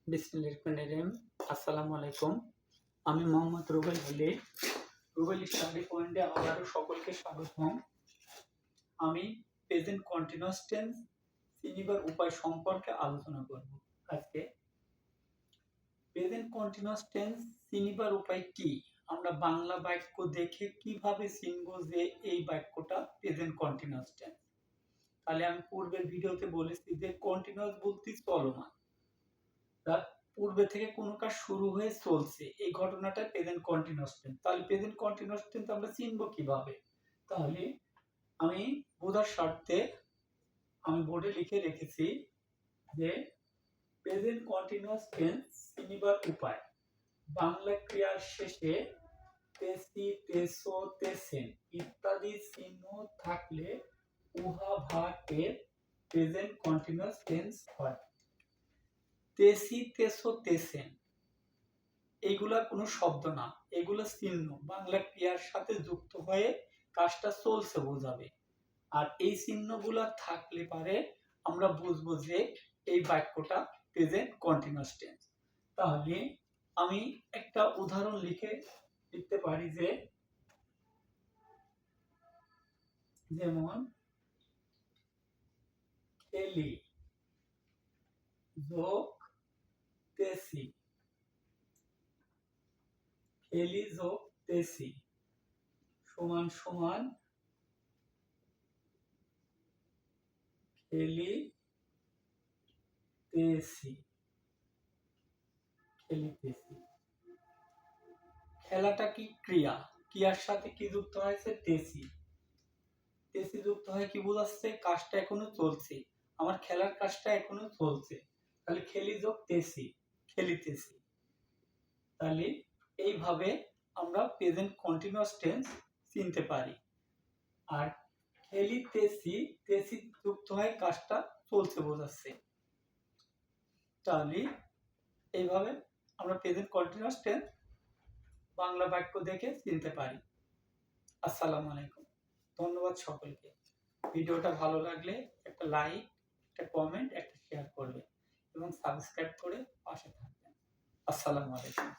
বিসমিল্লাহির আসসালামু আলাইকুম। আমি মোহাম্মদ রুবেল আলী। রুবেল স্টাডি পয়েন্টে আবারও সকলকে স্বাগতম। আমি প্রেজেন্ট কন্টিনিউয়াস টেন্স চিনিবার উপায় সম্পর্কে আলোচনা করব। আজকে প্রেজেন্ট কন্টিনিউয়াস টেন্স চিনিবার উপায় কি? আমরা বাংলা বাক্য দেখে কিভাবে চিনব যে এই বাক্যটা প্রেজেন্ট কন্টিনিউয়াস টেন্স? তাহলে আমি পূর্বের ভিডিওতে বলেছি যে কন্টিনিউয়াস বলতে চলমান, তার পূর্বে থেকে কোনো কাজ শুরু হয়ে চলছে, এই ঘটনাটা প্রেজেন্ট কন্টিনিউয়াস টেন্স। তাহলে প্রেজেন্ট কন্টিনিউয়াস টেন্স আমরা চিনব কিভাবে? তাহলে আমি বোঝার স্বার্থে আমি বোর্ডে লিখে রেখেছি যে প্রেজেন্ট কন্টিনিউয়াস টেন্স চিনিবার উপায়। বাংলা ক্রিয়ার শেষে তেসি, তেসো, তেসেন ইত্যাদি চিহ্ন থাকলে উহা ভাগের প্রেজেন্ট কন্টিনিউয়াস টেন্স হয়। তেসি, তেসো, তেসেন এইগুলা কোনো শব্দ না, এগুলো চিহ্ন, বাংলা ক্রিয়ার সাথে যুক্ত হয়ে কাজটা চলছে বোঝাবে। আর এই চিহ্নগুলো থাকলে পারে আমরা বুঝবো যে এই বাক্যটা প্রেজেন্ট কন্টিনিউয়াস টেন্স। তাহলে আমি একটা উদাহরণ লিখতে পারি যে, যেমন খেলি যোগ তেসি, খেলি যোগ তেসি সমান সমান খেলিতেছি, খেলিতেছি। খেলাটা কি ক্রিয়া, ক্রিয়ার সাথে কি যুক্ত হয়েছে? তেসি। তেসি যুক্ত হয়ে কি বোঝাচ্ছে? কাজটা এখনো চলছে, আমার খেলার কাজটা এখনো চলছে। তাহলে খেলি যোগ তেসি, খেলিতেছি। তাহলে এইভাবে আমরা প্রেজেন্ট কন্টিনিউয়াস টেন্স চিনতে পারি। আর খেলিতেছি, তেসি যুক্ত হয়ে কাজটা চলছে বোঝাচ্ছে। তাহলে এইভাবে আমরা প্রেজেন্ট কন্টিনিউয়াস টেন্স বাংলা বাক্য দেখে চিনতে পারি। আসসালামু আলাইকুম। ধন্যবাদ সকলকে। ভিডিওটা ভালো লাগলে একটা লাইক, একটা কমেন্ট, একটা শেয়ার করবে এবং সাবস্ক্রাইব করে পাশে থাকবেন। আসসালামু আলাইকুম।